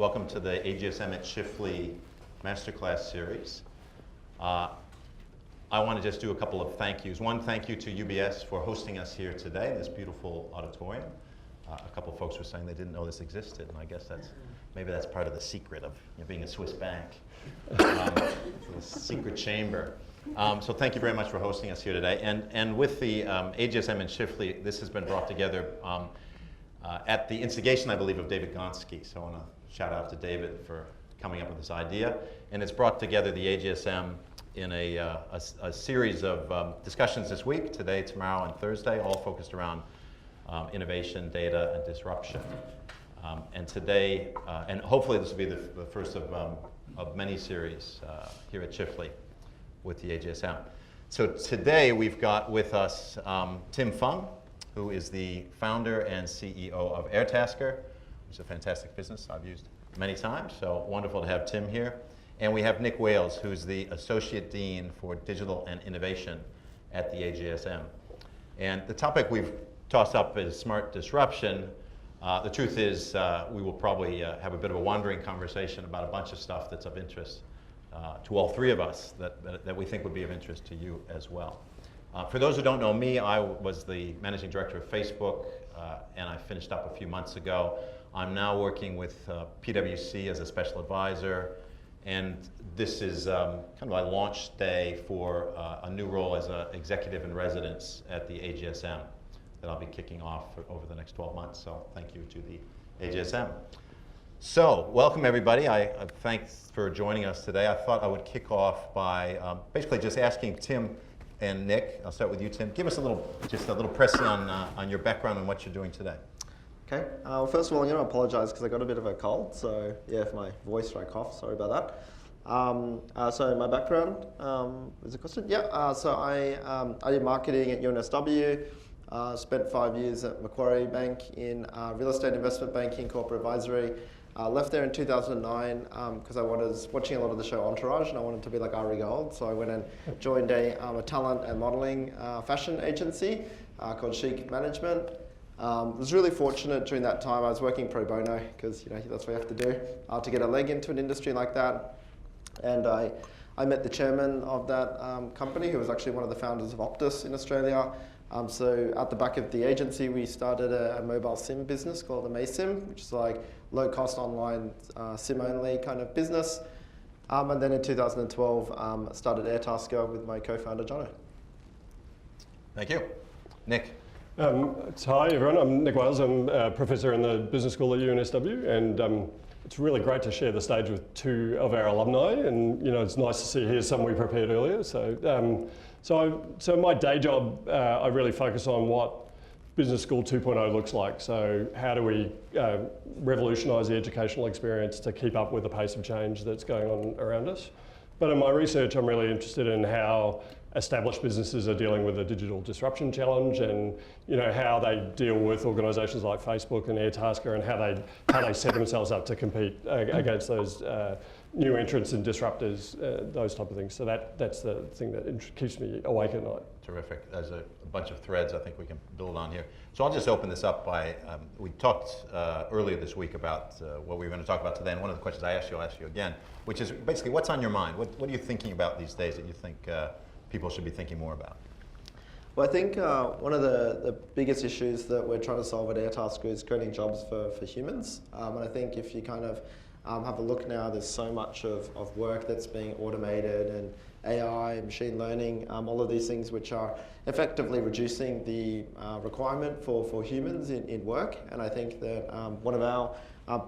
Welcome to the AGSM at Chifley Masterclass series. I want to just do a couple of thank yous. One, thank you to UBS for hosting us here today in this beautiful auditorium. A couple of folks were saying they didn't know this existed, and I guess maybe that's part of the secret of being a Swiss bank. The secret chamber. So thank you very much for hosting us here today. And with the AGSM and Chifley, this has been brought together at the instigation, I believe, of David Gonski. So I want to shout out to David for coming up with this idea. And it's brought together the AGSM in a series of discussions this week, today, tomorrow, and Thursday, all focused around innovation, data, and disruption. And today, and hopefully this will be the first of many series here at Chifley with the AGSM. So today we've got with us Tim Fung, who is the founder and CEO of Airtasker, which is a fantastic business I've used many times, so wonderful to have Tim here. And we have Nick Wailes, who's the Associate Dean for Digital and Innovation at the AGSM. And the topic we've tossed up is smart disruption. The truth is we will probably have a bit of a wandering conversation about a bunch of stuff that's of interest to all three of us that we think would be of interest to you as well. For those who don't know me, I was the managing director of Facebook, and I finished up a few months ago. I'm now working with PwC as a special advisor, and this is kind of my launch day for a new role as an executive in residence at the AGSM that I'll be kicking off over the next 12 months. So thank you to the AGSM. So welcome everybody. Thanks for joining us today. I thought I would kick off by basically just asking Tim and Nick, I'll start with you, Tim. Give us just a little pressing on your background and what you're doing today. Okay. Well, first of all, I'm going to apologise because I got a bit of a cold. So yeah, if my voice or I cough, sorry about that. So my background is a question. Yeah. So I did marketing at UNSW. Spent 5 years at Macquarie Bank in real estate investment banking, corporate advisory. Left there in 2009 because I was watching a lot of the show Entourage and I wanted to be like Ari Gold. So I went and joined a talent and modeling fashion agency called Chic Management. Was really fortunate during that time. I was working pro bono because that's what you have to do to get a leg into an industry like that. And I met the chairman of that company, who was actually one of the founders of Optus in Australia. So at the back of the agency, we started a mobile SIM business called the MaySIM, which is like low-cost online SIM-only kind of business. And then in 2012, started Airtasker with my co-founder, Jono. Thank you. Nick. Hi everyone, I'm Nick Wailes. I'm a professor in the business school at UNSW, and it's really great to share the stage with two of our alumni, and it's nice to see here some we prepared earlier. So my day job, I really focus on what Business School 2.0 looks like. So how do we revolutionise the educational experience to keep up with the pace of change that's going on around us? But in my research, I'm really interested in how established businesses are dealing with the digital disruption challenge, and how they deal with organisations like Facebook and Airtasker, and how they set themselves up to compete against those new entrants and disruptors, those type of things. So that's the thing that keeps me awake at night. Terrific. There's a bunch of threads I think we can build on here. So I'll just open this up by, we talked earlier this week about what we were going to talk about today, and one of the questions I asked you, I'll ask you again, which is basically what's on your mind? What are you thinking about these days that you think people should be thinking more about? Well, I think one of the biggest issues that we're trying to solve at Airtasker is creating jobs for humans. And I think if you kind of have a look now, there's so much of work that's being automated, and AI, machine learning, all of these things which are effectively reducing the requirement for humans in work. And I think that one of our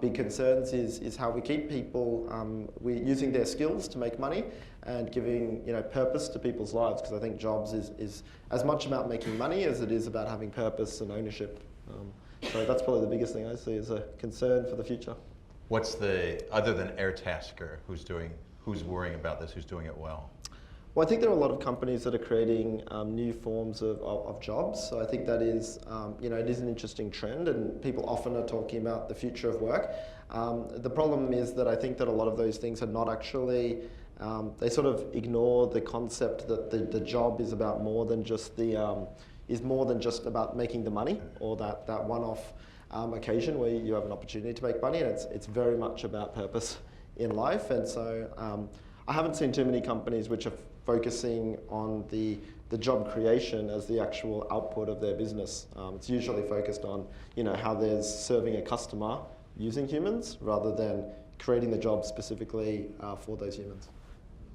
big concerns is how we keep people using their skills to make money and giving purpose to people's lives, because I think jobs is as much about making money as it is about having purpose and ownership. So that's probably the biggest thing I see as a concern for the future. What's other than Airtasker, who's worrying about this, who's doing it well? Well, I think there are a lot of companies that are creating new forms of jobs. So I think that is, it is an interesting trend, and people often are talking about the future of work. The problem is that I think that a lot of those things are not actually, they sort of ignore the concept that the job is about more than just about making the money, or that one-off occasion where you have an opportunity to make money, and it's very much about purpose in life. And so I haven't seen too many companies which are focusing on the job creation as the actual output of their business. It's usually focused on how they're serving a customer using humans rather than creating the job specifically for those humans.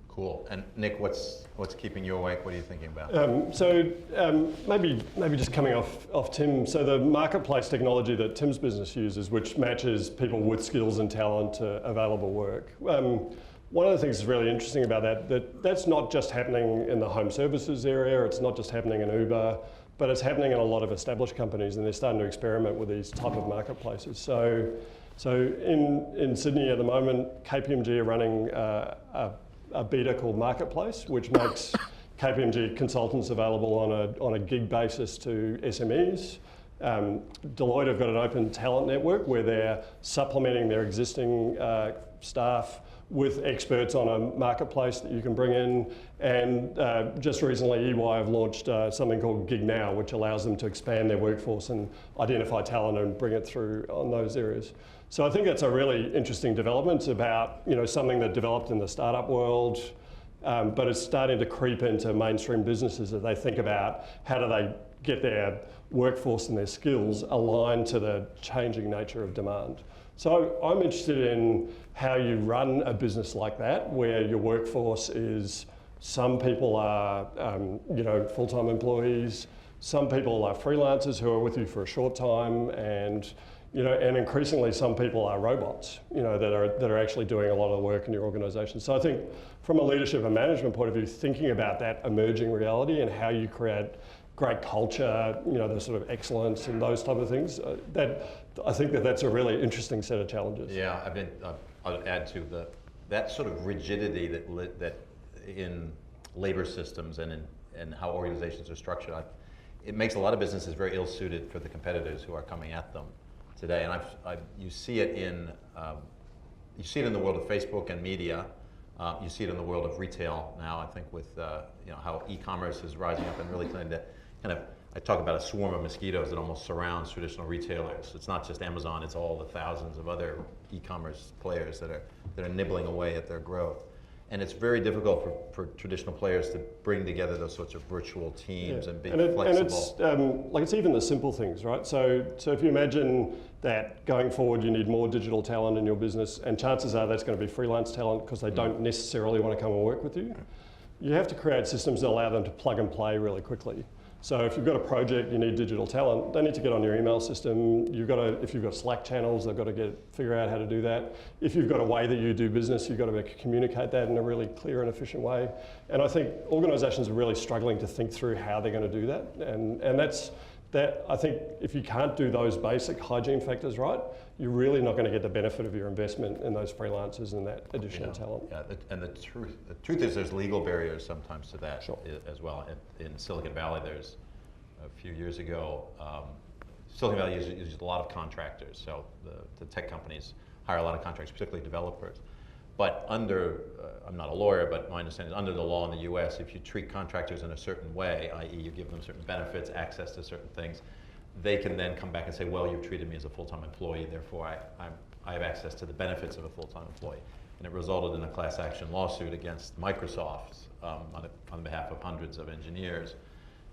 Cool. And Nick, what's keeping you awake? What are you thinking about? Maybe just coming off Tim. So the marketplace technology that Tim's business uses, which matches people with skills and talent to available work. One of the things that's really interesting about that's not just happening in the home services area. It's not just happening in Uber, but it's happening in a lot of established companies, and they're starting to experiment with these type of marketplaces. So in Sydney at the moment, KPMG are running a beta called Marketplace, which makes KPMG consultants available on a gig basis to SMEs. Deloitte have got an open talent network where they're supplementing their existing staff with experts on a marketplace that you can bring in. And just recently, EY have launched something called Gig Now, which allows them to expand their workforce and identify talent and bring it through on those areas. So I think that's a really interesting development. It's about something that developed in the startup world, but it's starting to creep into mainstream businesses as they think about how do they get their workforce and their skills aligned to the changing nature of demand. So I'm interested in how you run a business like that, where your workforce is, some people are full-time employees, some people are freelancers who are with you for a short time, and increasingly some people are robots, that are actually doing a lot of the work in your organisation. So I think from a leadership and management point of view, thinking about that emerging reality and how you create great culture, the sort of excellence and those type of things, I think that's a really interesting set of challenges. Yeah, I'll add to that sort of rigidity that in labor systems and how organizations are structured. It makes a lot of businesses very ill-suited for the competitors who are coming at them today. And you see it in the world of Facebook and media. You see it in the world of retail now. I think with how e-commerce is rising up and really trying to I talk about a swarm of mosquitoes that almost surrounds traditional retailers. It's not just Amazon, it's all the thousands of other e-commerce players that are nibbling away at their growth. And it's very difficult for traditional players to bring together those sorts of virtual teams and be flexible. And it's even the simple things, right? So if you imagine that going forward you need more digital talent in your business, and chances are that's going to be freelance talent because they don't necessarily want to come and work with you. You have to create systems that allow them to plug and play really quickly. So if you've got a project, you need digital talent, they need to get on your email system. If you've got Slack channels, they've got to figure out how to do that. If you've got a way that you do business, you've got to communicate that in a really clear and efficient way. And I think organisations are really struggling to think through how they're going to do that. And I think if you can't do those basic hygiene factors right, you're really not going to get the benefit of your investment in those freelancers and that additional talent. Yeah, and the truth is there's legal barriers sometimes to that as well. In Silicon Valley, there's a few years ago, Silicon Valley uses a lot of contractors. So the tech companies hire a lot of contractors, particularly developers. But I'm not a lawyer, but my understanding is under the law in the US, if you treat contractors in a certain way, i.e. you give them certain benefits, access to certain things, they can then come back and say, well, you've treated me as a full-time employee, therefore I have access to the benefits of a full-time employee. And it resulted in a class action lawsuit against Microsoft on behalf of hundreds of engineers.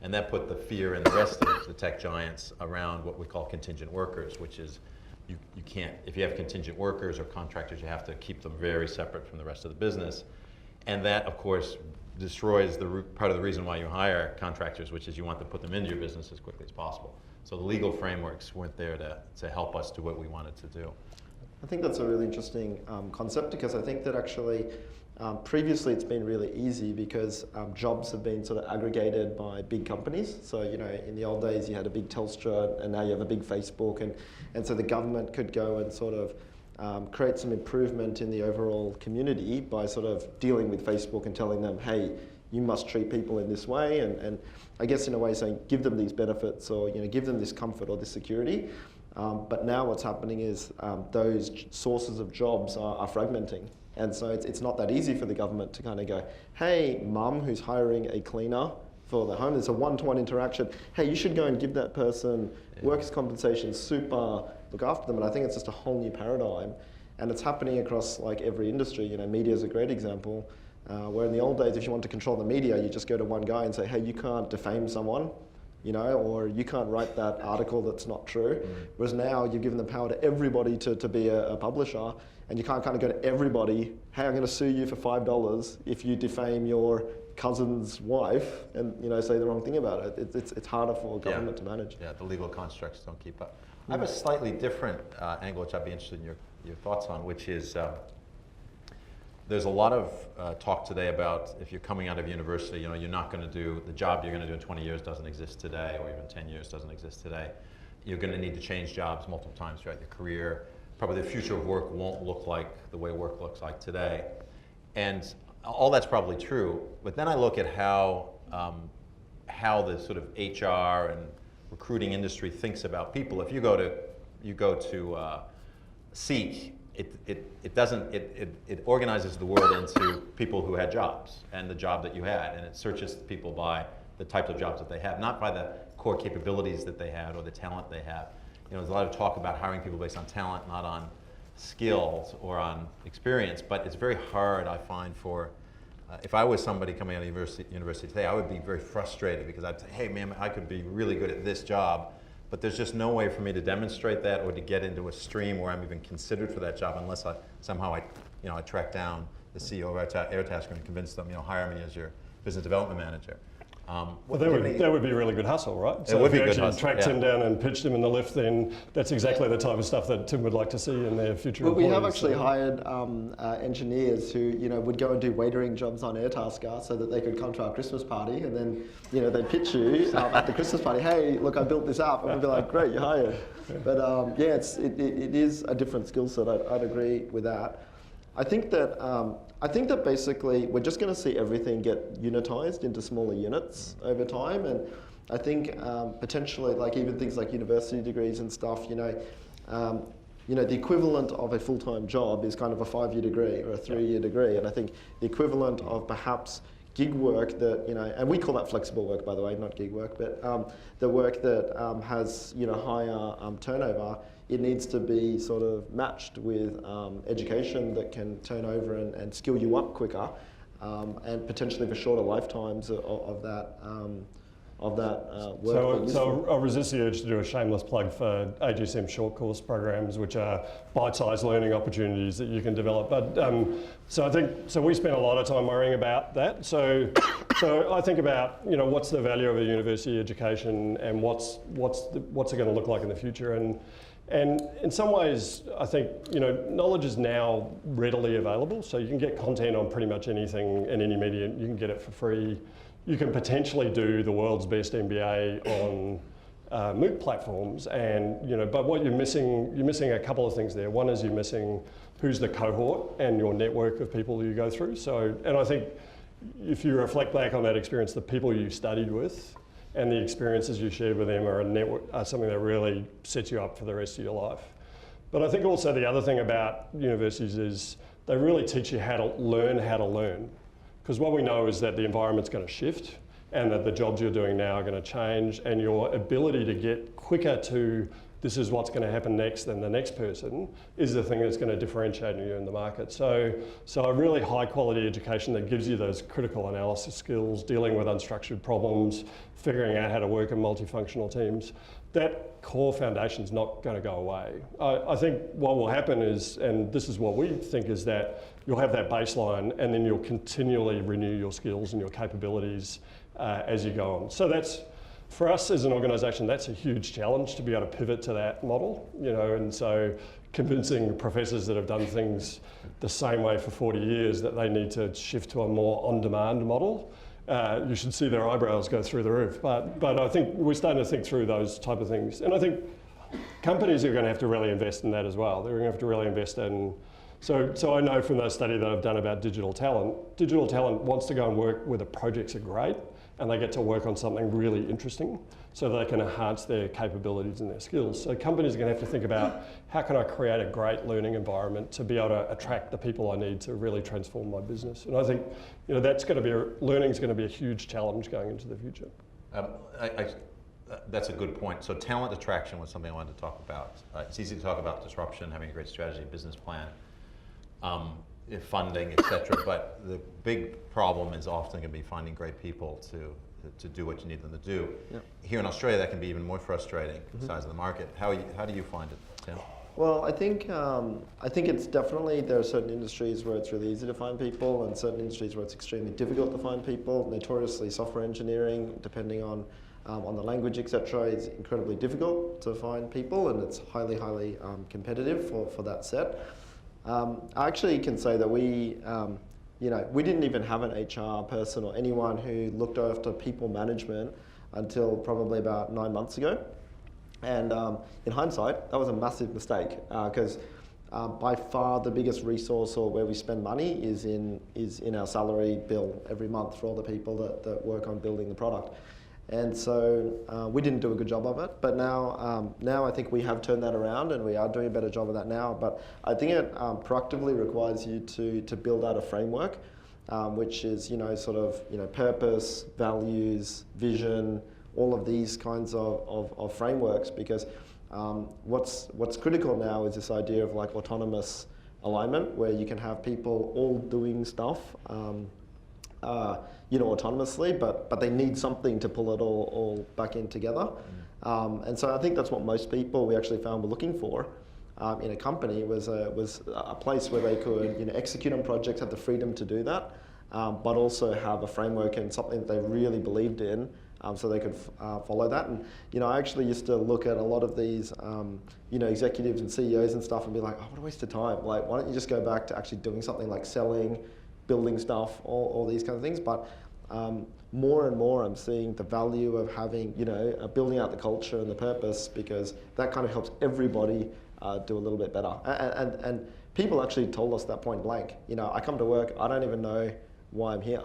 And that put the fear in the rest of the tech giants around what we call contingent workers, which is you can't, if you have contingent workers or contractors, you have to keep them very separate from the rest of the business. And that, of course, destroys part of the reason why you hire contractors, which is you want to put them into your business as quickly as possible. So the legal frameworks weren't there to help us do what we wanted to do. I think that's a really interesting concept, because I think that actually previously it's been really easy because jobs have been sort of aggregated by big companies. So in the old days you had a big Telstra and now you have a big Facebook, and so the government could go and sort of create some improvement in the overall community by sort of dealing with Facebook and telling them, hey, you must treat people in this way, and I guess in a way saying give them these benefits, or give them this comfort or this security. But now what's happening is those sources of jobs are fragmenting. And so it's not that easy for the government to kind of go, hey, mum who's hiring a cleaner for the home. There's a one-to-one interaction. Hey, you should go and give that person workers' compensation, super, look after them. And I think it's just a whole new paradigm. And it's happening across like every industry. You know, media is a great example. Where in the old days, if you want to control the media, you just go to one guy and say, hey, you can't defame someone, you know, or you can't write that article that's not true. Whereas now you've given the power to everybody to be a publisher, and you can't kind of go to everybody, hey, I'm going to sue you for $5 if you defame your cousin's wife and, you know, say the wrong thing about it. It's harder for government to manage. Yeah, the legal constructs don't keep up. I have a slightly different angle, which I'd be interested in your thoughts on, which is there's a lot of talk today about if you're coming out of university, you know, you're not going to do the job you're going to do in 20 years doesn't exist today, or even 10 years doesn't exist today. You're going to need to change jobs multiple times throughout your career. Probably the future of work won't look like the way work looks like today. And all that's probably true, but then I look at how the sort of HR and recruiting industry thinks about people. If you go to Seek, it organizes the world into people who had jobs and the job that you had, and it searches people by the types of jobs that they have, not by the core capabilities that they had or the talent they have. You know, there's a lot of talk about hiring people based on talent, not on skills or on experience, but it's very hard, I find, for if I was somebody coming out of university today, I would be very frustrated because I'd say, hey man, I could be really good at this job, but there's just no way for me to demonstrate that or to get into a stream where I'm even considered for that job unless I track down the CEO of Airtasker and convince them, hire me as your business development manager. Well, that would be a really good hustle, right? So it would be if you good hustle, tracked Tim down and pitched him in the lift, then that's exactly the type of stuff that Tim would like to see in their future Well, employees. we have actually hired engineers who, would go and do waitering jobs on Airtasker so that they could come to our Christmas party, and then, they pitch you at the Christmas party, hey, look, I built this up, and we'd be like, great, you're hired. But it is a different skill set. I'd agree with that. I think that basically we're just going to see everything get unitized into smaller units over time, and I think potentially, like even things like university degrees and stuff, the equivalent of a full-time job is kind of a 5-year degree or a 3-year degree, and I think the equivalent of perhaps gig work that, and we call that flexible work, by the way, not gig work, but the work that has, higher turnover, it needs to be sort of matched with education that can turn over and skill you up quicker, and potentially for shorter lifetimes of that work. So I'll resist the urge to do a shameless plug for AGSM short course programs, which are bite-sized learning opportunities that you can develop. But so we spend a lot of time worrying about that. So I think about what's the value of a university education and what's it going to look like in the future, and in some ways, I think knowledge is now readily available. So you can get content on pretty much anything in any medium. You can get it for free. You can potentially do the world's best MBA on MOOC platforms, and but what you're missing a couple of things there. One is you're missing who's the cohort and your network of people you go through. So, and I think if you reflect back on that experience, the people you studied with and the experiences you shared with them are something that really sets you up for the rest of your life. But I think also the other thing about universities is they really teach you how to learn. Because what we know is that the environment's going to shift and that the jobs you're doing now are going to change, and your ability to get quicker to this is what's going to happen next than the next person is the thing that's going to differentiate you in the market. So a really high quality education that gives you those critical analysis skills, dealing with unstructured problems, figuring out how to work in multifunctional teams, that core foundation's not going to go away. I think what will happen is, and this is what we think, is that you'll have that baseline and then you'll continually renew your skills and your capabilities as you go on. So that's, for us as an organisation, that's a huge challenge to be able to pivot to that model, and so convincing professors that have done things the same way for 40 years that they need to shift to a more on-demand model. You should see their eyebrows go through the roof. But I think we're starting to think through those type of things. And I think companies are going to have to really invest in that as well. They're going to have to really invest in, so I know from those studies that I've done about digital talent wants to go and work where the projects are great and they get to work on something really interesting. so they can enhance their capabilities and their skills. So companies are going to have to think about, how can I create a great learning environment to be able to attract the people I need to really transform my business? And I think, that's going to be, learning is going to be a huge challenge going into the future. That's a good point. So talent attraction was something I wanted to talk about. It's easy to talk about disruption, having a great strategy, business plan, funding, etc. But the big problem is often going to be finding great people to do what you need them to do. Yep. Here in Australia, that can be even more frustrating, the size of the market. How do you find it, Tim? Well, I think it's definitely, there are certain industries where it's really easy to find people and certain industries where it's extremely difficult to find people. Notoriously, software engineering, depending on the language, etc., is incredibly difficult to find people, and it's highly, highly competitive for that set. I actually can say that we didn't even have an HR person or anyone who looked after people management until probably about 9 months ago. And in hindsight, that was a massive mistake because by far the biggest resource or where we spend money is in our salary bill every month for all the people that work on building the product. And so we didn't do a good job of it, but now I think we have turned that around and we are doing a better job of that now. But I think it proactively requires you to build out a framework, which is purpose, values, vision, all of these kinds of frameworks. Because what's critical now is this idea of like autonomous alignment, where you can have people all doing stuff. Autonomously, but they need something to pull it all back in together. And so I think that's what most people we actually found were looking for in a company was a place where they could execute on projects, have the freedom to do that, but also have a framework and something that they really believed in, so they could follow that. And I actually used to look at a lot of these executives and CEOs and stuff and be like, oh, what a waste of time. Like, why don't you just go back to actually doing something like selling, building stuff, all these kind of things. But more and more I'm seeing the value of having, building out the culture and the purpose, because that kind of helps everybody do a little bit better. And people actually told us that point blank. I come to work, I don't even know why I'm here.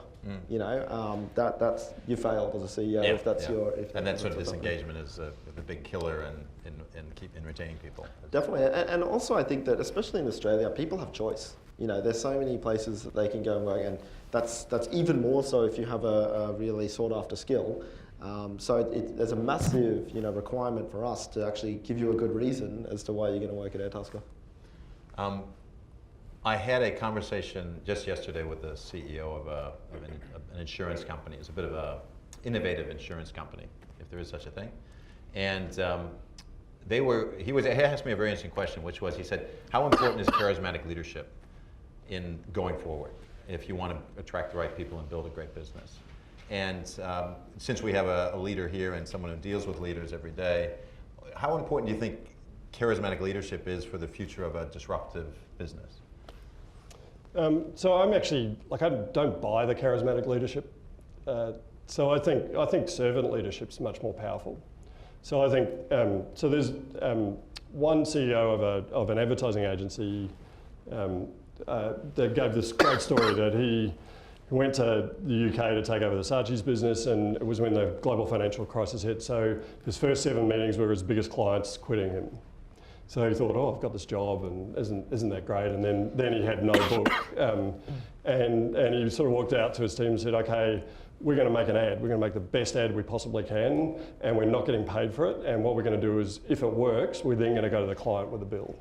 That's you failed as a CEO if that's your. And that sort of disengagement is the big killer in retaining people. Definitely, and also I think that especially in Australia, people have choice. There's so many places that they can go and work, and that's even more so if you have a really sought after skill. So there's a massive requirement for us to actually give you a good reason as to why you're going to work at Airtasker. I had a conversation just yesterday with the CEO of an insurance company. It's a bit of an innovative insurance company, if there is such a thing. And he asked me a very interesting question, which was, he said, how important is charismatic leadership in going forward if you want to attract the right people and build a great business? And since we have a leader here and someone who deals with leaders every day, how important do you think charismatic leadership is for the future of a disruptive business? So I'm actually, I don't buy the charismatic leadership. So I think servant leadership is much more powerful. So I think, so there's one CEO of an advertising agency that gave this great story that he went to the UK to take over the Saatchi's business, and it was when the global financial crisis hit. So his first 7 meetings were his biggest clients quitting him. So he thought, oh, I've got this job, and isn't that great? And then he had no book, and he sort of walked out to his team and said, okay, we're going to make an ad. We're going to make the best ad we possibly can, and we're not getting paid for it. And what we're going to do is, if it works, we're then going to go to the client with a bill.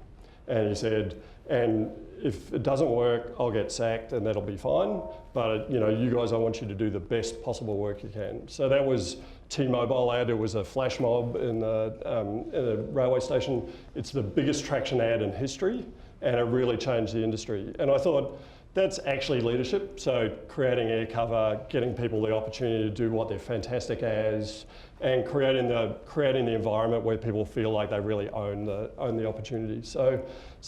And he said, and if it doesn't work, I'll get sacked, and that'll be fine. But you guys, I want you to do the best possible work you can. So that was T-Mobile ad. It was a flash mob in a railway station. It's the biggest traction ad in history, and it really changed the industry. And I thought, that's actually leadership. So creating air cover, getting people the opportunity to do what they're fantastic as, and creating the environment where people feel like they really own the opportunity. So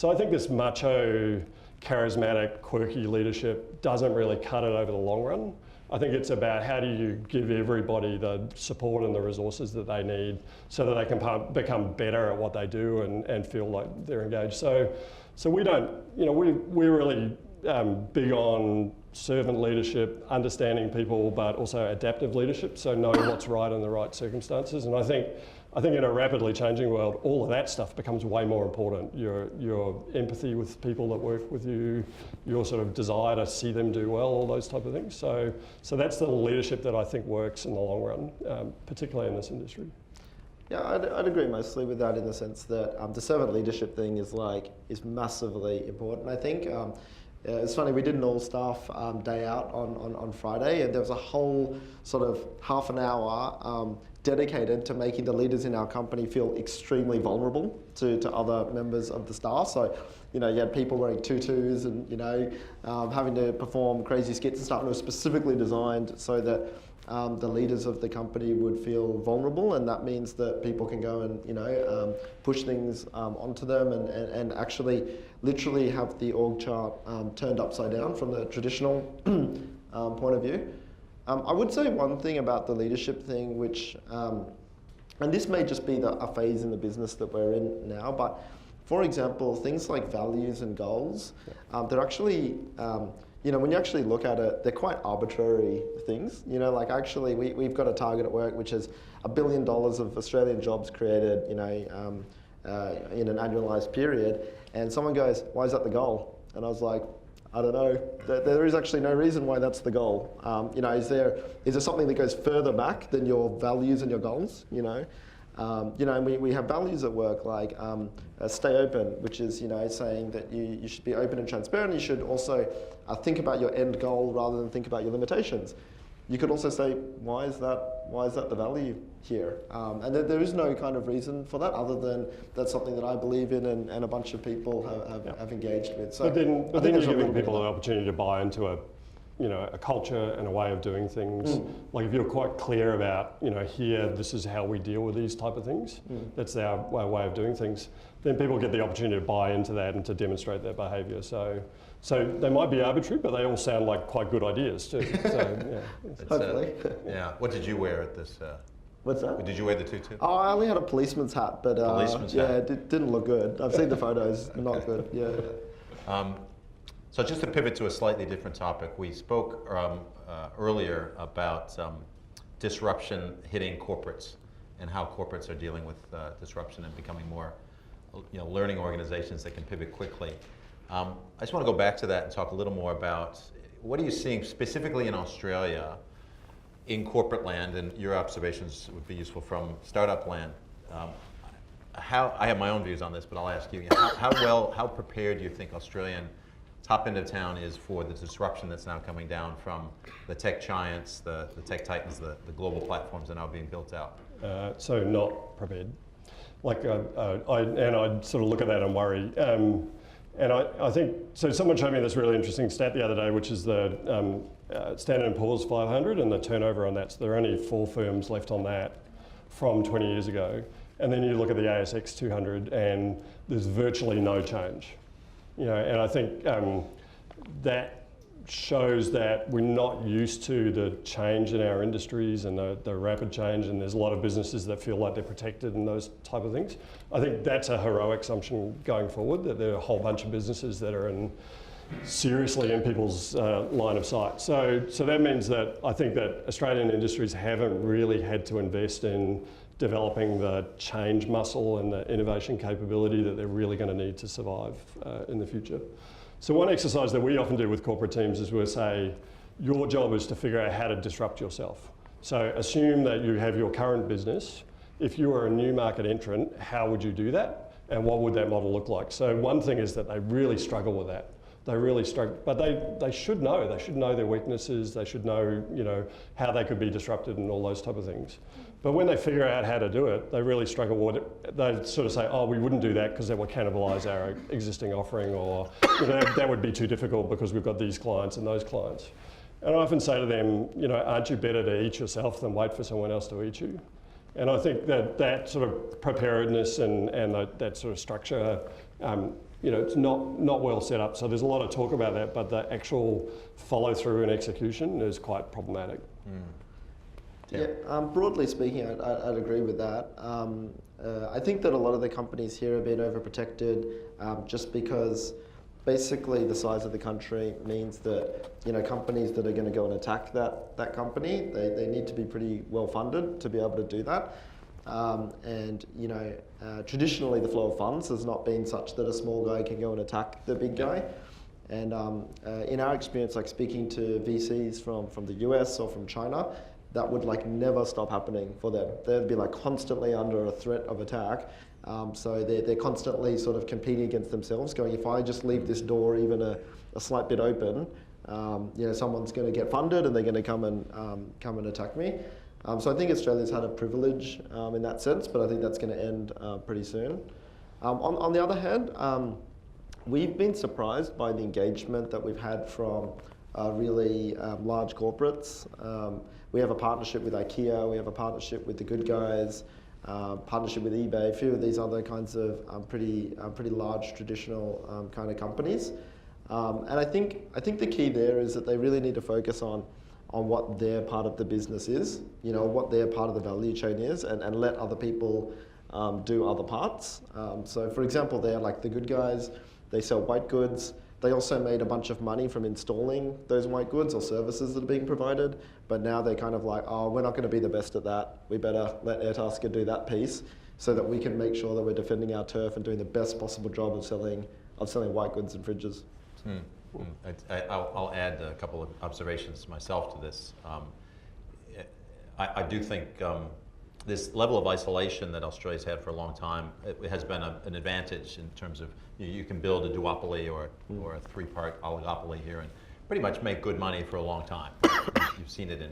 I think this macho, charismatic, quirky leadership doesn't really cut it over the long run. I think it's about how do you give everybody the support and the resources that they need so that they can become better at what they do and feel like they're engaged. So we don't, we really big on servant leadership, understanding people, but also adaptive leadership, so knowing what's right in the right circumstances. And I think in a rapidly changing world, all of that stuff becomes way more important. Your empathy with people that work with you, your sort of desire to see them do well, all those type of things. So that's the leadership that I think works in the long run, particularly in this industry. Yeah, I'd agree mostly with that in the sense that the servant leadership thing is massively important. I think it's funny, we did an all-staff day out on Friday, and there was a whole sort of half an hour dedicated to making the leaders in our company feel extremely vulnerable to other members of the staff. So, you had people wearing tutus and, having to perform crazy skits and stuff, and it was specifically designed so that the leaders of the company would feel vulnerable, and that means that people can go and push things onto them and actually literally have the org chart turned upside down from the traditional point of view. I would say one thing about the leadership thing, which, and this may just be a phase in the business that we're in now, but for example, things like values and goals, they're actually when you actually look at it, they're quite arbitrary things. Actually, we've got a target at work which is $1 billion of Australian jobs created, in an annualized period. And someone goes, "Why is that the goal?" And I was like, "I don't know. There is actually no reason why that's the goal. Is there something that goes further back than your values and your goals? And we have values at work like stay open, which is saying that you should be open and transparent. You should also think about your end goal rather than think about your limitations. You could also say, why is that the value here? And there is no kind of reason for that other than that's something that I believe in and a bunch of people have engaged with. So but then you're giving people an opportunity to buy into a culture and a way of doing things. Like if you're quite clear about, here, this is how we deal with these type of things, that's our way of doing things, then people get the opportunity to buy into that and to demonstrate their behaviour. So they might be arbitrary, but they all sound like quite good ideas too. So, yeah. Hopefully. Yeah. What did you wear at this? What's that? Did you wear the tutu? Oh, I only had a policeman's hat, but it didn't look good. I've seen the photos, not good. Yeah. So just to pivot to a slightly different topic, we spoke earlier about disruption hitting corporates and how corporates are dealing with disruption and becoming more, learning organizations that can pivot quickly. I just want to go back to that and talk a little more about what are you seeing specifically in Australia in corporate land, and your observations would be useful from startup land. I have my own views on this, but I'll ask you, how prepared do you think Australian top end of town is for the disruption that's now coming down from the tech giants, the tech titans, the global platforms that are now being built out? So not prepared. I'd sort of look at that and worry. And I think, so someone showed me this really interesting stat the other day, which is the Standard & Poor's 500 and the turnover on that. So there are only 4 firms left on that from 20 years ago. And then you look at the ASX 200 and there's virtually no change. And I think that shows that we're not used to the change in our industries and the rapid change, and there's a lot of businesses that feel like they're protected and those type of things. I think that's a heroic assumption going forward, that there are a whole bunch of businesses that are seriously in people's line of sight. So that means that I think that Australian industries haven't really had to invest in developing the change muscle and the innovation capability that they're really going to need to survive in the future. So one exercise that we often do with corporate teams is we'll say, your job is to figure out how to disrupt yourself. So assume that you have your current business. If you were a new market entrant, how would you do that? And what would that model look like? So one thing is that they really struggle with that. They really struggle, but they should know. They should know their weaknesses. They should know, how they could be disrupted and all those type of things. But when they figure out how to do it, they really struggle with it. They sort of say, oh, we wouldn't do that because that would cannibalize our existing offering, or that would be too difficult because we've got these clients and those clients. And I often say to them, aren't you better to eat yourself than wait for someone else to eat you? And I think that sort of preparedness and that sort of structure, it's not well set up. So there's a lot of talk about that, but the actual follow through and execution is quite problematic. Yeah, broadly speaking, I'd agree with that. I think that a lot of the companies here have been overprotected just because basically the size of the country means that, you know, companies that are going to go and attack that company, they need to be pretty well funded to be able to do that. And, you know, traditionally the flow of funds has not been such that a small guy can go and attack the big guy. And in our experience, like speaking to VCs from the US or from China, that would like never stop happening for them. They'd be like constantly under a threat of attack. So they're constantly sort of competing against themselves, going, if I just leave this door even a slight bit open, you know, someone's going to get funded and they're going to come and attack me. So I think Australia's had a privilege in that sense, but I think that's going to end pretty soon. On the other hand, we've been surprised by the engagement that we've had from really large corporates. We have a partnership with IKEA, we have a partnership with The Good Guys, partnership with eBay, a few of these other kinds of pretty large traditional kind of companies. And I think the key there is that they really need to focus on what their part of the business is, you know, what their part of the value chain is, and let other people do other parts. So for example, they're like The Good Guys, they sell white goods. They also made a bunch of money from installing those white goods or services that are being provided, but now they're kind of like, oh, we're not going to be the best at that. We better let Airtasker do that piece so that we can make sure that we're defending our turf and doing the best possible job of selling white goods and fridges. I'll add a couple of observations myself to this. I do think this level of isolation that Australia's had for a long time, it has been an advantage in terms of you can build a duopoly or a three-part oligopoly here and pretty much make good money for a long time. You've seen it in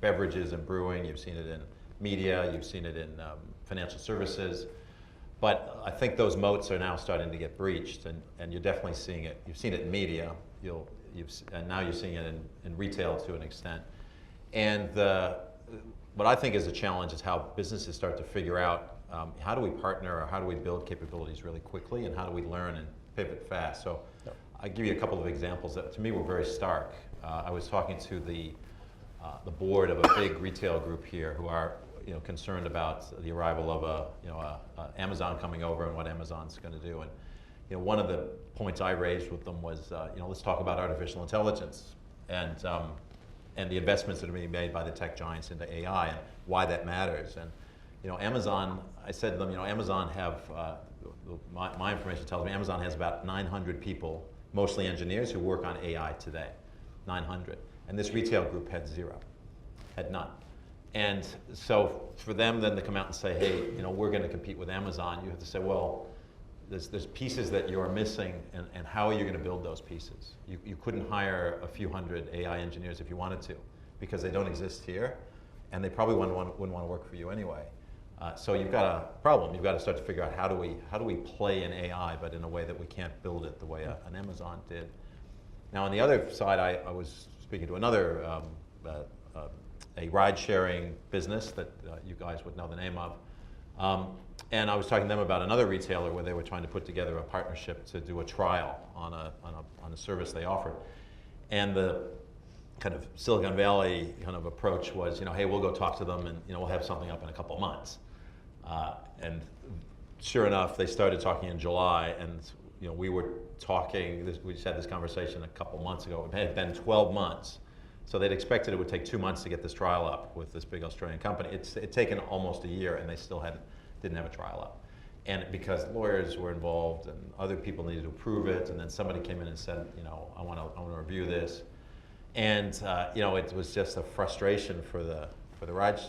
beverages and brewing, you've seen it in media, you've seen it in financial services. But I think those moats are now starting to get breached, and you're definitely seeing it. You've seen it in media, and now you're seeing it in retail to an extent. And what I think is a challenge is how businesses start to figure out how do we partner or how do we build capabilities really quickly, and how do we learn and pivot fast. So I'll give you a couple of examples that to me were very stark. I was talking to the board of a big retail group here who are concerned about the arrival of Amazon coming over and what Amazon's going to do. And one of the points I raised with them was let's talk about artificial intelligence and the investments that are being made by the tech giants into AI and why that matters. And Amazon, I said to them, Amazon have my information tells me Amazon has about 900 people, mostly engineers, who work on AI today. 900, and this retail group had zero, had none. And so for them then to come out and say, hey, we're going to compete with Amazon, you have to say, well, there's pieces that you're missing, and how are you going to build those pieces? You couldn't hire a few hundred AI engineers if you wanted to, because they don't exist here, and they probably wouldn't want to work for you anyway. So you've got a problem. You've got to start to figure out how do we play in AI, but in a way that we can't build it the way an Amazon did. Now on the other side, I was speaking to another a ride-sharing business that you guys would know the name of. And I was talking to them about another retailer where they were trying to put together a partnership to do a trial on a service they offered. And the kind of Silicon Valley kind of approach was, hey, we'll go talk to them and we'll have something up in a couple of months. And sure enough, they started talking in July, and we were talking, we just had this conversation a couple months ago. It had been 12 months. So they'd expected it would take 2 months to get this trial up with this big Australian company. It'd taken almost a year, and they still didn't have a trial up. And because lawyers were involved and other people needed to approve it, and then somebody came in and said, I want to review this. And it was just a frustration for the ride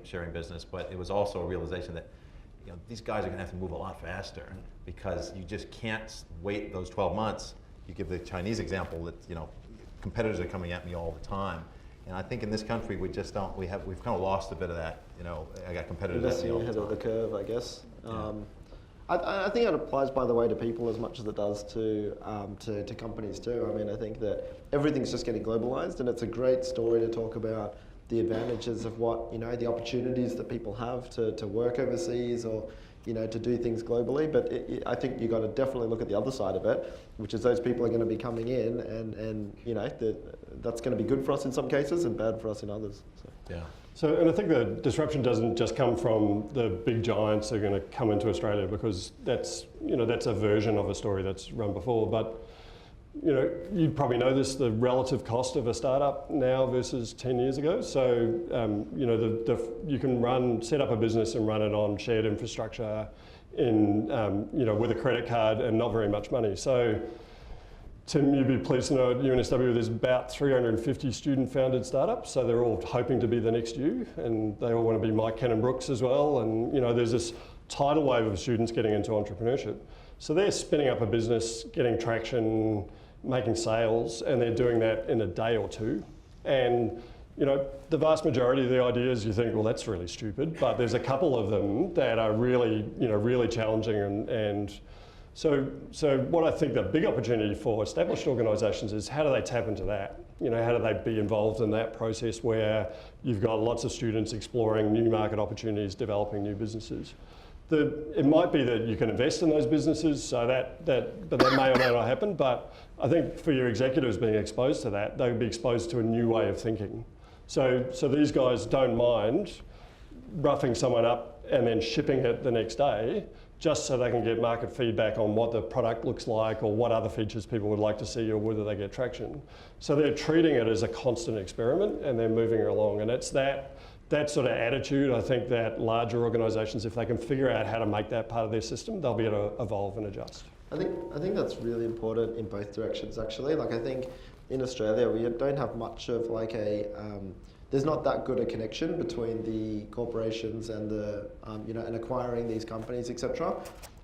sharing business, but it was also a realization that these guys are going to have to move a lot faster, because you just can't wait those 12 months. You give the Chinese example that competitors are coming at me all the time, and I think in this country we just don't. We've kind of lost a bit of that. I got competitors at me all the time. Ahead of the curve, I guess. Yeah. I think it applies, by the way, to people as much as it does to companies too. I mean, I think that everything's just getting globalized, and it's a great story to talk about the advantages of what the opportunities that people have to work overseas or to do things globally. But I think you've got to definitely look at the other side of it, which is those people are going to be coming in, and that's going to be good for us in some cases and bad for us in others. So. Yeah. So, and I think the disruption doesn't just come from the big giants that are going to come into Australia, because that's, that's a version of a story that's run before. But, you probably know this, the relative cost of a startup now versus 10 years ago. So, you can set up a business and run it on shared infrastructure with a credit card and not very much money. So, Tim, you'd be pleased to know at UNSW there's about 350 student-founded startups, so they're all hoping to be the next you, and they all want to be Mike Cannon-Brookes as well, and there's this tidal wave of students getting into entrepreneurship. So they're spinning up a business, getting traction, making sales, and they're doing that in a day or two. And the vast majority of the ideas you think, well, that's really stupid, but there's a couple of them that are really, really challenging and So what I think the big opportunity for established organisations is, how do they tap into that? How do they be involved in that process where you've got lots of students exploring new market opportunities, developing new businesses? It might be that you can invest in those businesses, so but that may or may not happen. But I think for your executives being exposed to that, they would be exposed to a new way of thinking. So these guys don't mind roughing someone up and then shipping it the next day, just so they can get market feedback on what the product looks like or what other features people would like to see or whether they get traction. So they're treating it as a constant experiment and they're moving along. And it's that sort of attitude, I think, that larger organisations, if they can figure out how to make that part of their system, they'll be able to evolve and adjust. I think that's really important in both directions, actually. Like, I think in Australia we don't have much of like there's not that good a connection between the corporations and the and acquiring these companies, etc.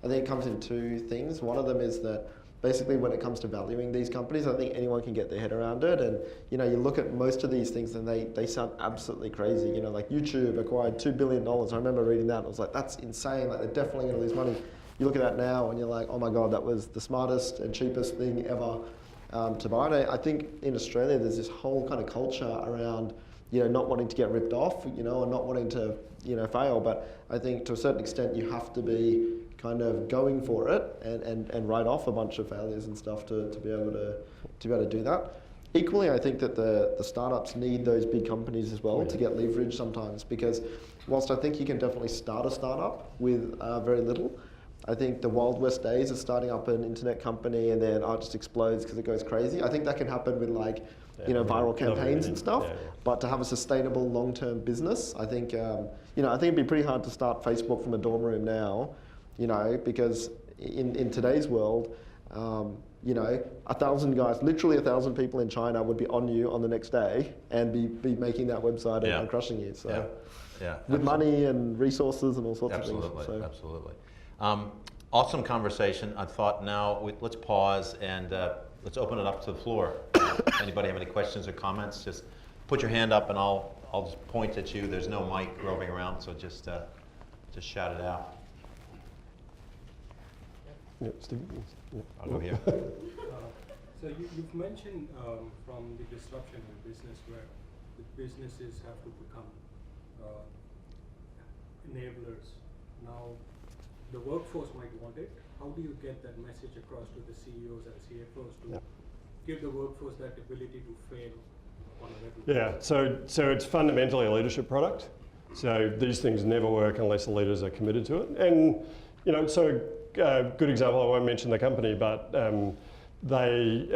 I think it comes in two things. One of them is that basically when it comes to valuing these companies, I think anyone can get their head around it. And you look at most of these things and they sound absolutely crazy. Like YouTube acquired $2 billion. I remember reading that. I was like, that's insane. Like, they're definitely going to lose money. You look at that now and you're like, oh my God, that was the smartest and cheapest thing ever to buy. And I think in Australia there's this whole kind of culture around not wanting to get ripped off, and not wanting to, fail. But I think to a certain extent you have to be kind of going for it and write off a bunch of failures and stuff to be able to do that. Equally, I think that the startups need those big companies as well to get leverage sometimes, because whilst I think you can definitely start a startup with very little, I think the Wild West days of starting up an internet company and then it just explodes because it goes crazy. I think that can happen with viral campaigns and stuff. But to have a sustainable long-term business, I think I think it'd be pretty hard to start Facebook from a dorm room now, because in today's world, 1,000 guys, literally 1,000 people in China would be on you on the next day and be making that website and crushing you. So with money and resources and all sorts of things. Absolutely. Awesome conversation. I thought now let's pause and let's open it up to the floor. Anybody have any questions or comments? Just put your hand up and I'll just point at you. There's no mic roving around, so just shout it out. Yeah, Steve. Yeah. I'll go here. So you've mentioned from the disruption in business where the businesses have to become enablers. Now, the workforce might want it. How do you get that message across to the CEOs and CFOs to give the workforce that ability to fail on a regular basis? So it's fundamentally a leadership product. So these things never work unless the leaders are committed to it. And so good example, I won't mention the company, but they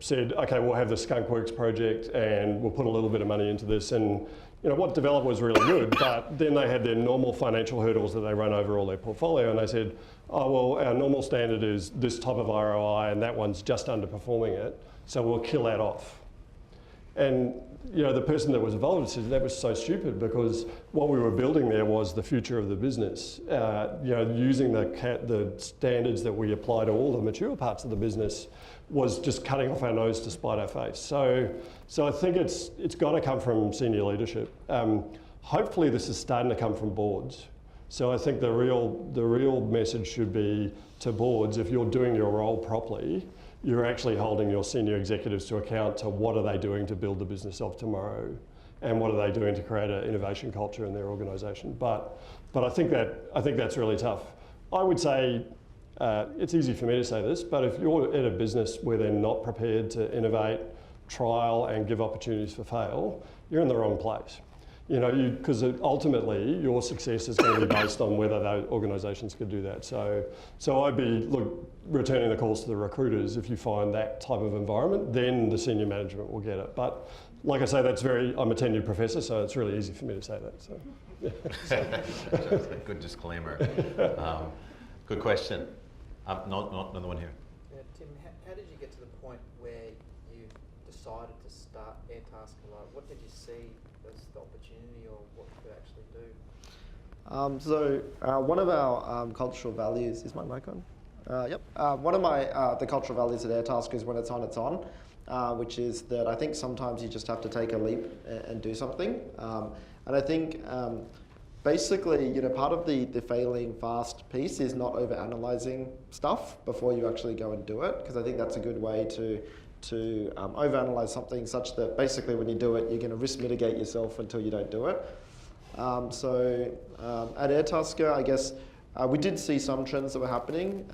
said, okay, we'll have the Skunkworks project and we'll put a little bit of money into this. And what developed was really good, but then they had their normal financial hurdles that they run over all their portfolio, and they said, oh, well, our normal standard is this type of ROI and that one's just underperforming it, so we'll kill that off. And the person that was involved said that was so stupid, because what we were building there was the future of the business. Using the standards that we apply to all the mature parts of the business was just cutting off our nose to spite our face. So I think it's got to come from senior leadership. Hopefully this is starting to come from boards. So I think the real message should be to boards: if you're doing your role properly, you're actually holding your senior executives to account to what are they doing to build the business of tomorrow, and what are they doing to create an innovation culture in their organisation. But I think that's really tough. I would say it's easy for me to say this, but if you're at a business where they're not prepared to innovate, trial, and give opportunities for fail, you're in the wrong place. Because ultimately your success is going to be based on whether those organisations could do that. So I'd be returning the calls to the recruiters. If you find that type of environment, then the senior management will get it. But like I say, I'm a tenured professor, so it's really easy for me to say that. So, yeah. Good disclaimer. Good question. Another one here. Yeah, Tim, how did you get to the point where you decided to start Airtasker? What did you see as the opportunity, or what you could actually do? One of our cultural values, is my mic on? Yep. One of the cultural values at Airtasker is when it's on, which is that I think sometimes you just have to take a leap and do something. And I think basically, part of the failing fast piece is not overanalyzing stuff before you actually go and do it, because I think that's a good way to overanalyze something such that basically when you do it, you're going to risk mitigate yourself until you don't do it. At Airtasker, I guess we did see some trends that were happening.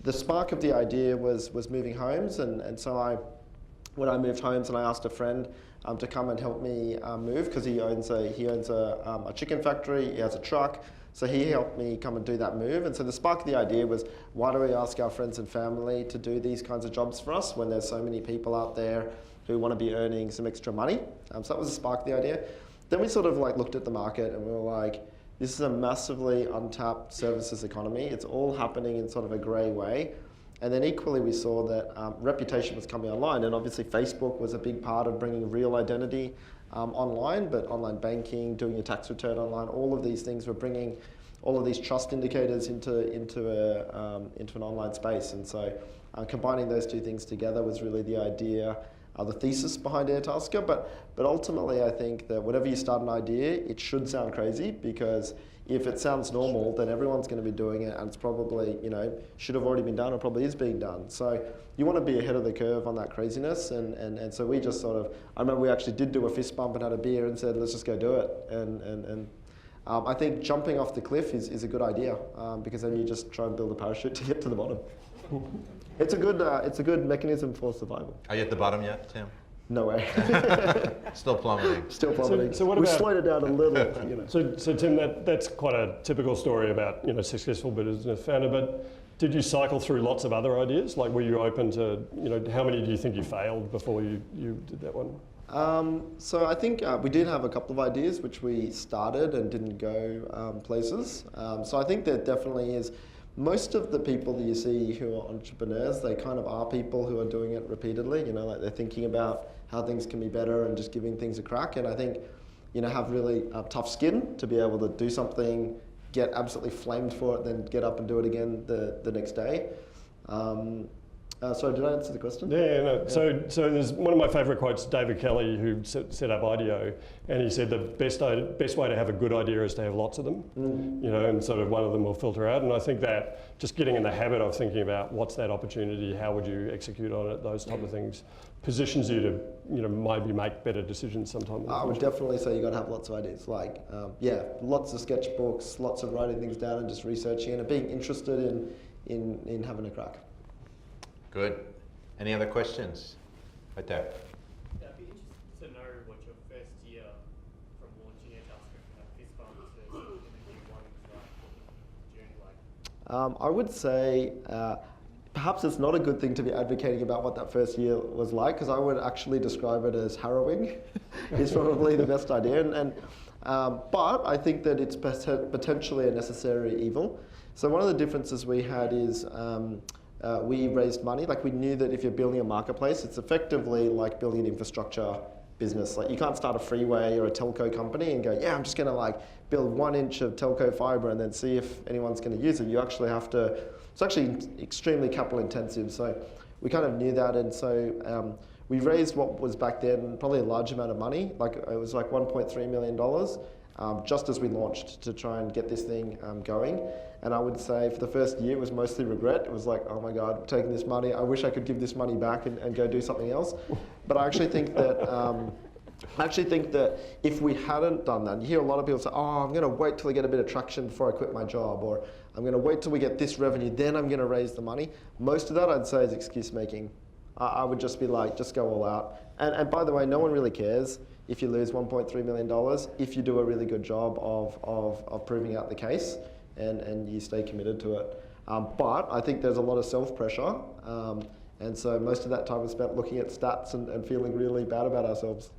The spark of the idea was moving homes, and so when I moved homes, and I asked a friend to come and help me move, because he owns a chicken factory, he has a truck, so he helped me come and do that move. And so the spark of the idea was, why do we ask our friends and family to do these kinds of jobs for us when there's so many people out there who want to be earning some extra money? So that was the spark of the idea. Then we sort of looked at the market, and we were like, this is a massively untapped services economy. It's all happening in sort of a grey way. And then equally we saw that reputation was coming online, and obviously Facebook was a big part of bringing real identity online, but online banking, doing your tax return online, all of these things were bringing all of these trust indicators into an online space. And so combining those two things together was really the idea, the thesis behind Airtasker. But ultimately I think that whenever you start an idea, it should sound crazy, because if it sounds normal, then everyone's going to be doing it, and it's probably, should have already been done, or probably is being done. So you want to be ahead of the curve on that craziness, and so we just I remember we actually did do a fist bump and had a beer and said, let's just go do it. And I think jumping off the cliff is a good idea, because then you just try and build a parachute to get to the bottom. It's a good mechanism for survival. Are you at the bottom yet, Tim? No way. Still plummeting. Still plummeting. So what we about, slowed it down a little. So Tim, that's quite a typical story about successful business founder. But did you cycle through lots of other ideas? Like, were you open to how many do you think you failed before you did that one? So I think we did have a couple of ideas which we started and didn't go places. So I think there definitely is. Most of the people that you see who are entrepreneurs, they kind of are people who are doing it repeatedly. Like they're thinking about how things can be better and just giving things a crack. And I think, have really tough skin to be able to do something, get absolutely flamed for it, then get up and do it again the next day. Sorry, did I answer the question? Yeah, no. So there's one of my favourite quotes, David Kelly, who set up IDEO, and he said the best way to have a good idea is to have lots of them, and sort of one of them will filter out. And I think that just getting in the habit of thinking about what's that opportunity, how would you execute on it, those type of things, positions you to maybe make better decisions sometime. I would definitely say you got to have lots of ideas. Lots of sketchbooks, lots of writing things down and just researching and being interested in having a crack. Good. Any other questions? Right there. Yeah, I'd be interested to know what your first year from launching Airtasker from that fist bump to interview one was like. I would say perhaps it's not a good thing to be advocating about what that first year was like, because I would actually describe it as harrowing. It's probably the best idea. But I think that it's potentially a necessary evil. So one of the differences we had is we raised money. We knew that if you're building a marketplace, it's effectively like building an infrastructure business. You can't start a freeway or a telco company and go, yeah, I'm just going to build 1 inch of telco fiber and then see if anyone's going to use it. You actually have to. It's actually extremely capital intensive. So we kind of knew that, and so we raised what was back then probably a large amount of money. It was like $1.3 million. Just as we launched to try and get this thing going. And I would say for the first year it was mostly regret. It was like, oh my God, I'm taking this money. I wish I could give this money back and go do something else. But I actually think that if we hadn't done that, you hear a lot of people say, oh, I'm going to wait till I get a bit of traction before I quit my job, or I'm going to wait till we get this revenue, then I'm going to raise the money. Most of that I'd say is excuse making. I would just be like, just go all out. And by the way, no one really cares if you lose $1.3 million if you do a really good job of proving out the case and you stay committed to it. But I think there's a lot of self-pressure, and so most of that time is spent looking at stats and feeling really bad about ourselves.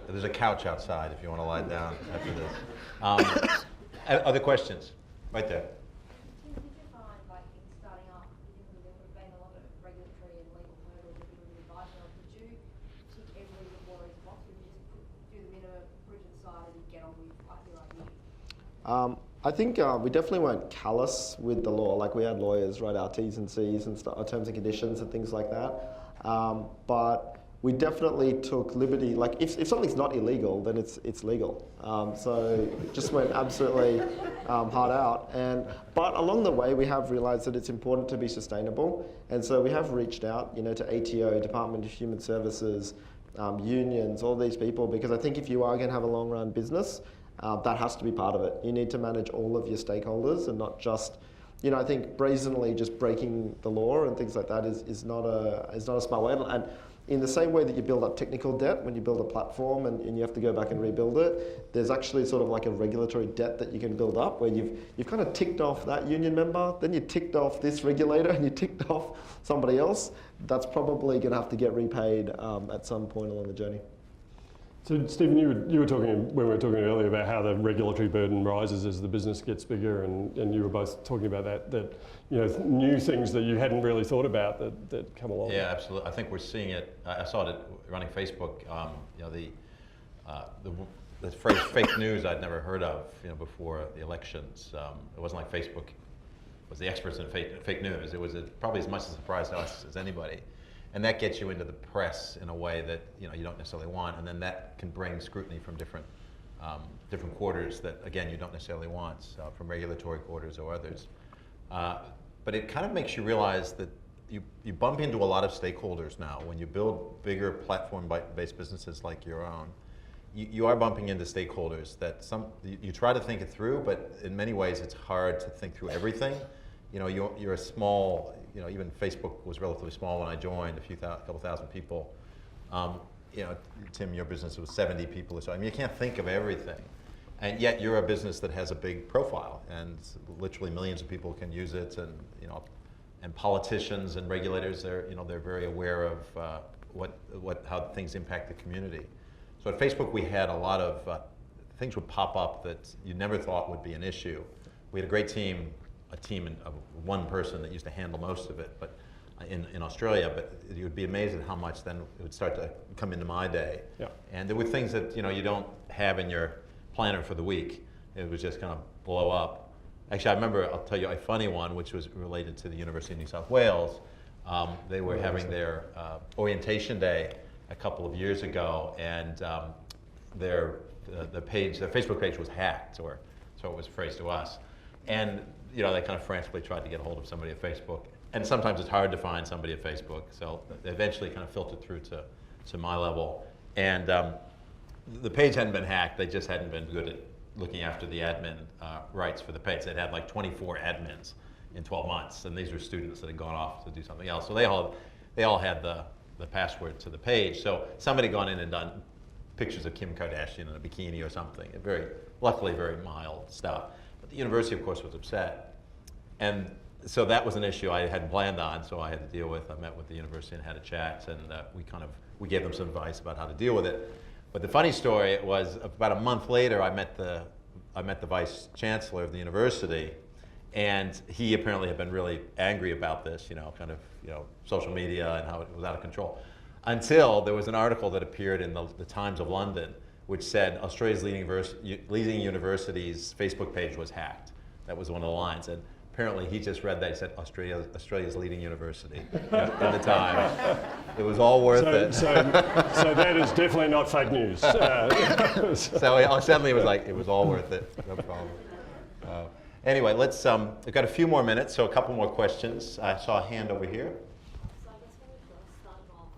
There's a couch outside if you want to lie down after this. Other questions? Right there. Did you find, like, in starting up, because there would have been a lot of regulatory and legal hurdles that you would advise on, did you tick every lawyer's box, or did you just do the minimum, put it to the side, and get on with like your idea? I think we definitely weren't callous with the law. Like, we had lawyers write our T's and C's and terms and conditions and things like that. But we definitely took liberty. Like, if something's not illegal, then it's legal. So just went absolutely hard out. But along the way, we have realised that it's important to be sustainable, and so we have reached out, to ATO, Department of Human Services, unions, all these people, because I think if you are going to have a long-run business, that has to be part of it. You need to manage all of your stakeholders and not just, I think brazenly just breaking the law and things like that is not a smart way. And in the same way that you build up technical debt when you build a platform and you have to go back and rebuild it, there's actually sort of like a regulatory debt that you can build up where you've kind of ticked off that union member, then you ticked off this regulator, and you ticked off somebody else. That's probably going to have to get repaid at some point along the journey. So Stephen, you were talking when we were talking earlier about how the regulatory burden rises as the business gets bigger, and you were both talking about that new things that you hadn't really thought about that come along. Yeah, absolutely. I think we're seeing it. I saw it running Facebook. The phrase fake news I'd never heard of before the elections. It wasn't like Facebook was the experts in fake news. It was probably as much a surprise to us as anybody. And that gets you into the press in a way that you don't necessarily want, and then that can bring scrutiny from different quarters that again you don't necessarily want, from regulatory quarters or others. But it kind of makes you realize that you bump into a lot of stakeholders now when you build bigger platform-based businesses like your own. You are bumping into stakeholders that you try to think it through, but in many ways it's hard to think through everything. You're a small. Even Facebook was relatively small when I joined, a couple thousand people. Tim, your business was 70 people or so. I mean, you can't think of everything. And yet you're a business that has a big profile, and literally millions of people can use it, and politicians and regulators, they're very aware of how things impact the community. So at Facebook, we had a lot of things would pop up that you never thought would be an issue. We had a great team, of one person that used to handle most of it, but in Australia. But you would be amazed at how much then it would start to come into my day. Yeah. And there were things that you don't have in your planner for the week. It was just kind of blow up. Actually, I remember, I'll tell you a funny one, which was related to the University of New South Wales. They were having their orientation day a couple of years ago, and their Facebook page was hacked, or so it was phrased to us. And they kind of frantically tried to get a hold of somebody at Facebook. And sometimes it's hard to find somebody at Facebook, so they eventually kind of filtered through to my level. And the page hadn't been hacked, they just hadn't been good at looking after the admin rights for the page. They'd had like 24 admins in 12 months, and these were students that had gone off to do something else. So they all had the password to the page. So somebody had gone in and done pictures of Kim Kardashian in a bikini or something. Luckily very mild stuff. But the university, of course, was upset. And so that was an issue I hadn't planned on, so I had to deal with. I met with the university and had a chat, and we gave them some advice about how to deal with it. But the funny story was, about a month later, I met the vice chancellor of the university, and he apparently had been really angry about this, social media and how it was out of control. Until there was an article that appeared in the Times of London, which said Australia's leading university's Facebook page was hacked. That was one of the lines. And apparently he just read that. He said Australia's leading university in the Times. It was all worth it. So that is definitely not fake news. So suddenly it was like, it was all worth it. No problem. Anyway, we've got a few more minutes, so a couple more questions. I saw a hand over here. So I guess when you first started off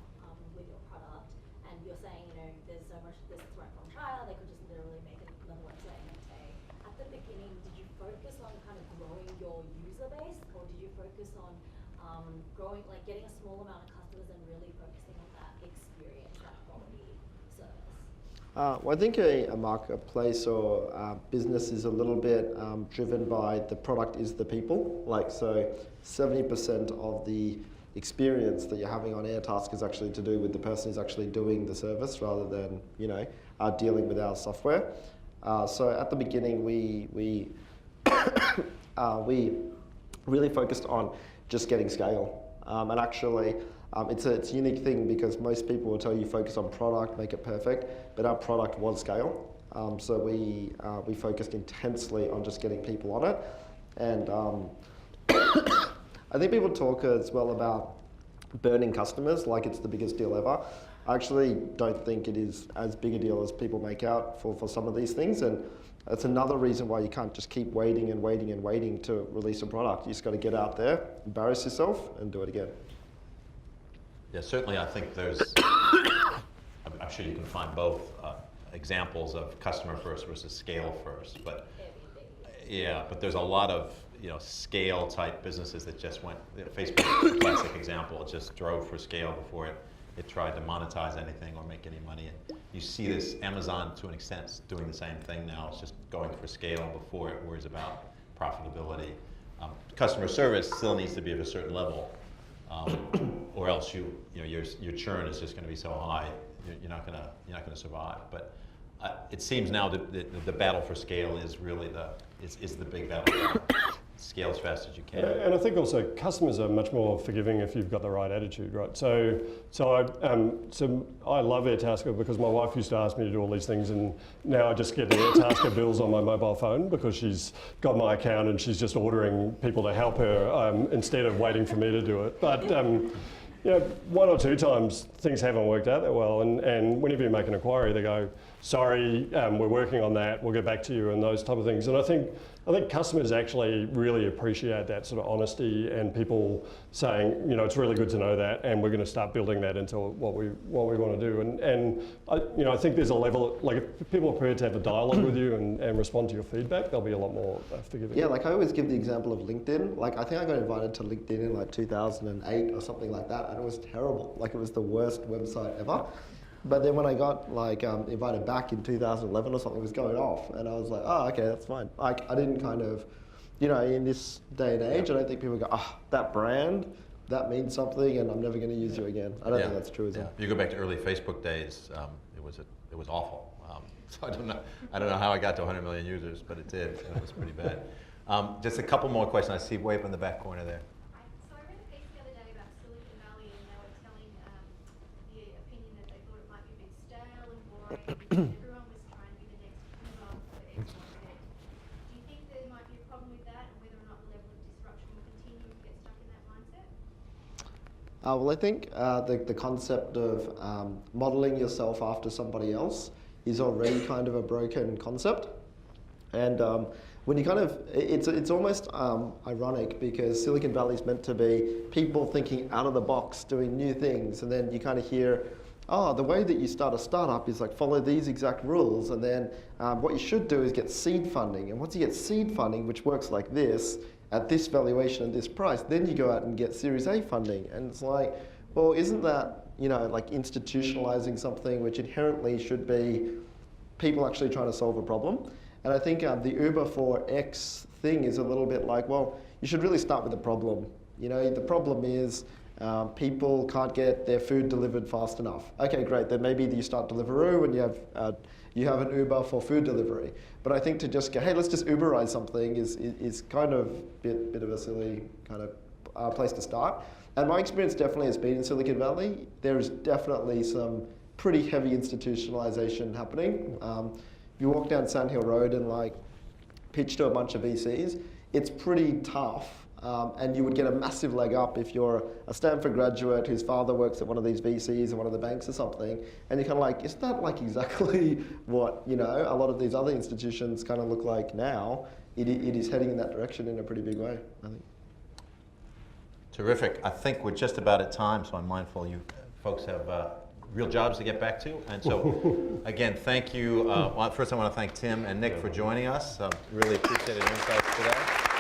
with your product, and you're saying, there's so much this right from China, they could just literally make another website in a day. At the beginning, did you focus on kind of growing your user base, or did you focus on growing, like getting a small amount of customers and really focusing on that experience, that quality service? Well, I think a marketplace or business is a little bit driven by the product is the people. Like, so 70% of the experience that you're having on Airtasker is actually to do with the person who's actually doing the service rather than, you know, dealing with our software. So at the beginning, we really focused on just getting scale. And actually, it's a unique thing because most people will tell you focus on product, make it perfect, but our product was scale. So we focused intensely on just getting people on it. And I think people talk as well about burning customers like it's the biggest deal ever. I actually don't think it is as big a deal as people make out for some of these things. And that's another reason why you can't just keep waiting and waiting and waiting to release a product. You just got to get out there, embarrass yourself, and do it again. Yeah, certainly I think there's, I'm sure you can find both examples of customer first versus scale first, but yeah, but there's a lot of, you know, scale type businesses that just went, you know, Facebook is a classic example, it just drove for scale before it tried to monetize anything or make any money. And you see this, Amazon to an extent is doing the same thing now, it's just going for scale before it worries about profitability. Customer service still needs to be of a certain level. Or else your churn is just going to be so high, you're not going to survive. But it seems now that the battle for scale is really the big battle. Scale as fast as you can. And I think also customers are much more forgiving if you've got the right attitude, right? So I love Airtasker because my wife used to ask me to do all these things, and now I just get the Airtasker bills on my mobile phone because she's got my account and she's just ordering people to help her instead of waiting for me to do it. But you know, one or two times things haven't worked out that well, and whenever you make an inquiry, they go, sorry, we're working on that, we'll get back to you, and those type of things. And I think customers actually really appreciate that sort of honesty and people saying, you know, it's really good to know that, and we're going to start building that into what we want to do. And I think there's a level, like if people are prepared to have a dialogue with you and respond to your feedback, they'll be a lot more forgiving. Yeah, like I always give the example of LinkedIn. Like I think I got invited to LinkedIn in like 2008 or something like that, and it was terrible. Like it was the worst website ever. But then when I got like invited back in 2011 or something, it was going off, and I was like, oh, okay, that's fine. Like I didn't kind of, you know, in this day and age, I don't think people go, that brand, that means something, and I'm never going to use you again. I don't think that's true, is it? If you go back to early Facebook days, it was awful. So I don't know how I got to 100 million users, but it did. It was pretty bad. Just a couple more questions. I see way up in the back corner there. So I read a piece the other day about Silicon Valley, and they were telling the opinion that they thought it might be a bit stale and boring, and everyone was trying to be the next Uber for X, Y, Z. Do you think there might be a problem with that, and whether or not the level of disruption will continue if you get stuck in that mindset? Well, I think the concept of modeling yourself after somebody else is already kind of a broken concept. And when you kind of, it's almost ironic because Silicon Valley is meant to be people thinking out of the box, doing new things, and then you kind of hear, the way that you start a startup is like follow these exact rules, and then what you should do is get seed funding. And once you get seed funding, which works like this, at this valuation and this price, then you go out and get Series A funding. And it's like, well, isn't that, you know, like institutionalizing something which inherently should be people actually trying to solve a problem? And I think the Uber for X thing is a little bit like, well, you should really start with the problem. You know, the problem is people can't get their food delivered fast enough. Okay, great. Then maybe you start Deliveroo and you have an Uber for food delivery. But I think to just go, hey, let's just Uberize something is kind of a bit of a silly kind of place to start. And my experience definitely has been in Silicon Valley. There is definitely some pretty heavy institutionalization happening. If you walk down Sand Hill Road and like pitch to a bunch of VCs, it's pretty tough. And you would get a massive leg up if you're a Stanford graduate whose father works at one of these VCs or one of the banks or something, and you're kind of like, isn't that like exactly what, you know, a lot of these other institutions kind of look like now? It is heading in that direction in a pretty big way, I think. Terrific. I think we're just about at time, so I'm mindful you folks have real jobs to get back to. And so, again, thank you. First, I want to thank Tim and Nick for joining us. Really appreciated your insights today.